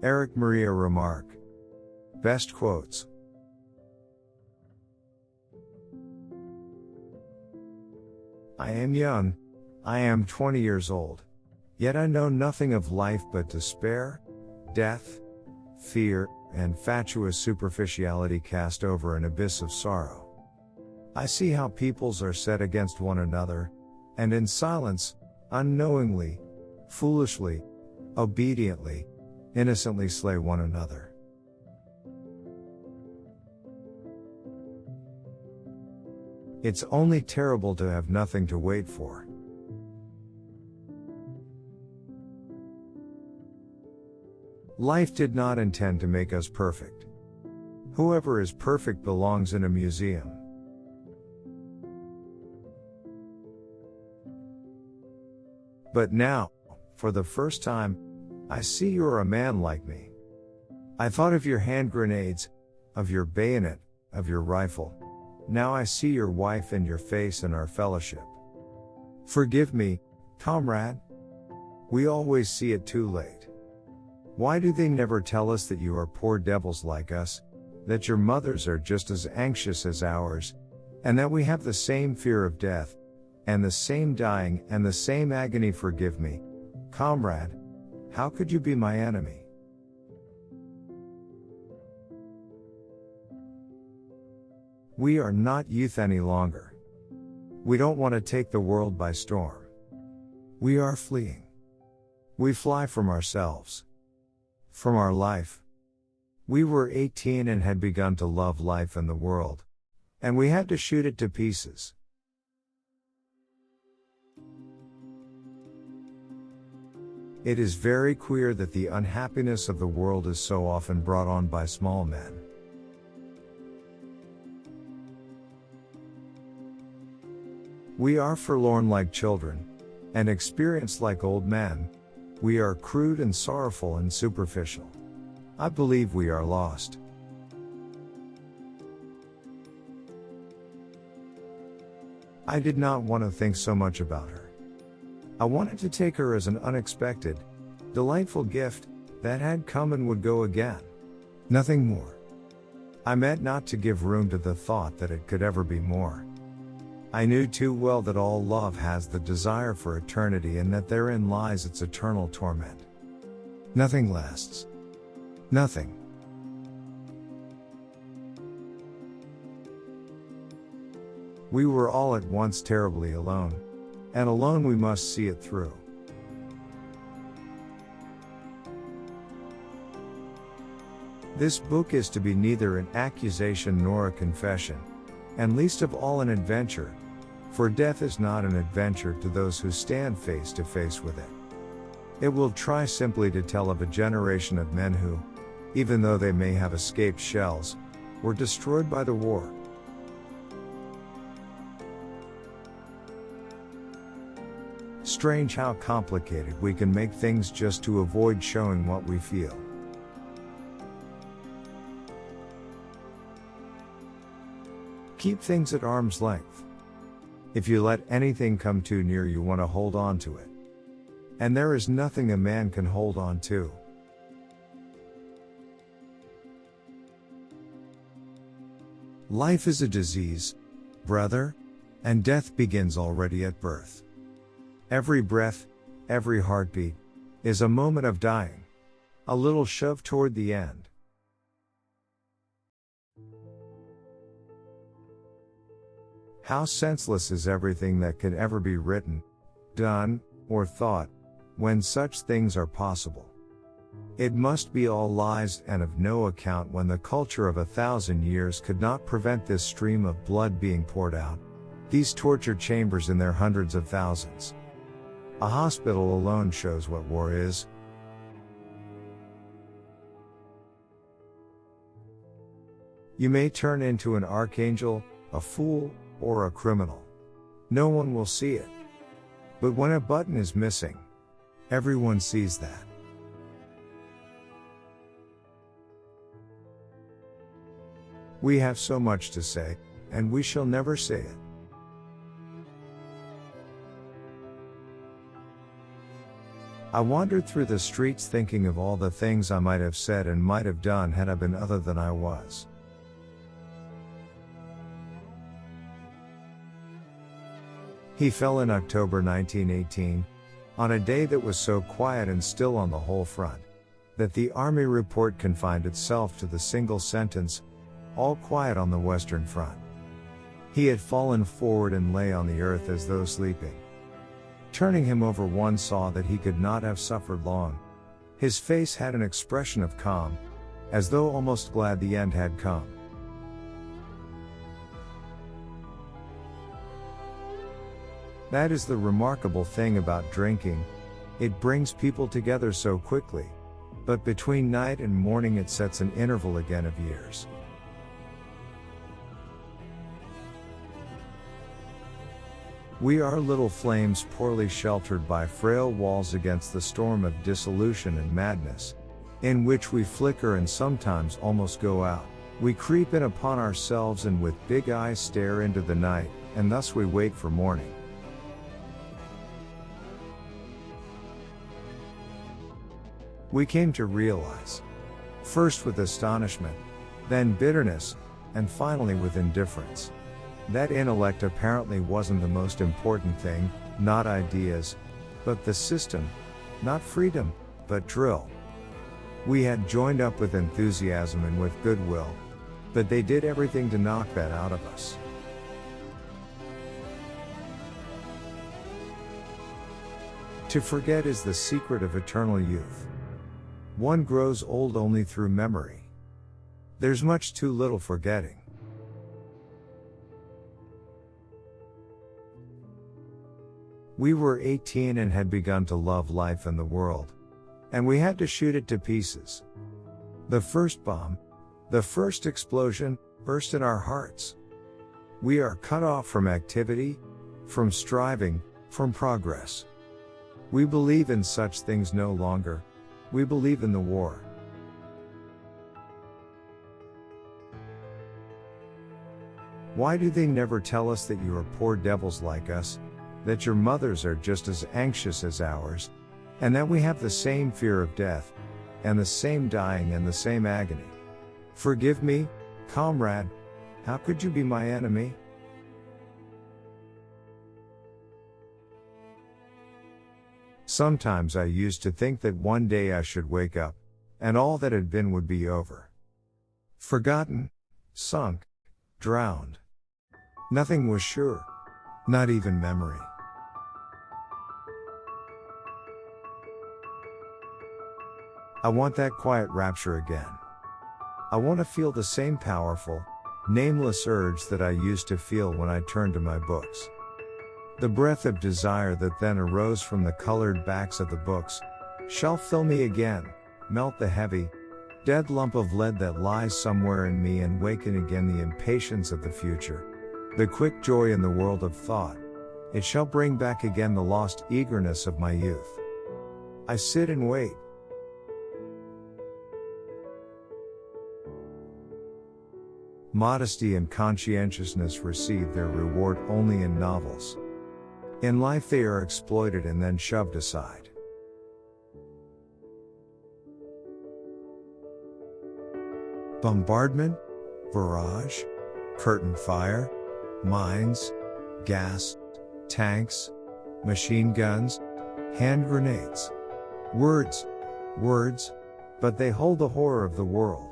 Erich Maria Remarque. Best quotes. I am young. I am 20 years old. Yet I know nothing of life but despair, death, fear, and fatuous superficiality cast over an abyss of sorrow. I see how peoples are set against one another, and in silence, unknowingly, foolishly, obediently, innocently slay one another. It's only terrible to have nothing to wait for. Life did not intend to make us perfect. Whoever is perfect belongs in a museum. But now, for the first time, I see you're a man like me. I thought of your hand grenades, of your bayonet, of your rifle. Now I see your wife and your face and our fellowship. Forgive me, comrade. We always see it too late. Why do they never tell us that you are poor devils like us, that your mothers are just as anxious as ours, and that we have the same fear of death, and the same dying and the same agony? Forgive me, comrade. How could you be my enemy? We are not youth any longer. We don't want to take the world by storm. We are fleeing. We fly from ourselves. From our life. We were 18 and had begun to love life and the world. And we had to shoot it to pieces. It is very queer that the unhappiness of the world is so often brought on by small men. We are forlorn like children, and experienced like old men. We are crude and sorrowful and superficial. I believe we are lost. I did not want to think so much about her. I wanted to take her as an unexpected, delightful gift that had come and would go again. Nothing more. I meant not to give room to the thought that it could ever be more. I knew too well that all love has the desire for eternity and that therein lies its eternal torment. Nothing lasts. Nothing. We were all at once terribly alone, and alone we must see it through. This book is to be neither an accusation nor a confession, and least of all an adventure, for death is not an adventure to those who stand face to face with it. It will try simply to tell of a generation of men who, even though they may have escaped shells, were destroyed by the war. Strange how complicated we can make things just to avoid showing what we feel. Keep things at arm's length. If you let anything come too near, you want to hold on to it. And there is nothing a man can hold on to. Life is a disease, brother, and death begins already at birth. Every breath, every heartbeat, is a moment of dying. A little shove toward the end. How senseless is everything that could ever be written, done, or thought, when such things are possible. It must be all lies and of no account when the culture of 1,000 years could not prevent this stream of blood being poured out, these torture chambers in their hundreds of thousands. A hospital alone shows what war is. You may turn into an archangel, a fool, or a criminal. No one will see it. But when a button is missing, everyone sees that. We have so much to say, and we shall never say it. I wandered through the streets thinking of all the things I might have said and might have done had I been other than I was. He fell in October 1918, on a day that was so quiet and still on the whole front, that the Army report confined itself to the single sentence, "All quiet on the Western Front." He had fallen forward and lay on the earth as though sleeping. Turning him over, one saw that he could not have suffered long. His face had an expression of calm, as though almost glad the end had come. That is the remarkable thing about drinking. It brings people together so quickly, but between night and morning it sets an interval again of years. We are little flames poorly sheltered by frail walls against the storm of dissolution and madness, in which we flicker and sometimes almost go out. We creep in upon ourselves and with big eyes stare into the night, and thus we wait for morning. We came to realize, first with astonishment, then bitterness, and finally with indifference, that intellect apparently wasn't the most important thing, not ideas, but the system, not freedom, but drill. We had joined up with enthusiasm and with goodwill, but they did everything to knock that out of us. To forget is the secret of eternal youth. One grows old only through memory. There's much too little forgetting. We were 18 and had begun to love life and the world, and we had to shoot it to pieces. The first bomb, the first explosion, burst in our hearts. We are cut off from activity, from striving, from progress. We believe in such things no longer. We believe in the war. Why do they never tell us that you are poor devils like us, that your mothers are just as anxious as ours, and that we have the same fear of death, and the same dying and the same agony? Forgive me, comrade, how could you be my enemy? Sometimes I used to think that one day I should wake up, and all that had been would be over. Forgotten, sunk, drowned. Nothing was sure, not even memory. I want that quiet rapture again. I want to feel the same powerful, nameless urge that I used to feel when I turned to my books. The breath of desire that then arose from the colored backs of the books shall fill me again, melt the heavy, dead lump of lead that lies somewhere in me and waken again the impatience of the future, the quick joy in the world of thought. It shall bring back again the lost eagerness of my youth. I sit and wait. Modesty and conscientiousness receive their reward only in novels. In life they are exploited and then shoved aside. Bombardment, barrage, curtain fire, mines, gas, tanks, machine guns, hand grenades. Words, but they hold the horror of the world.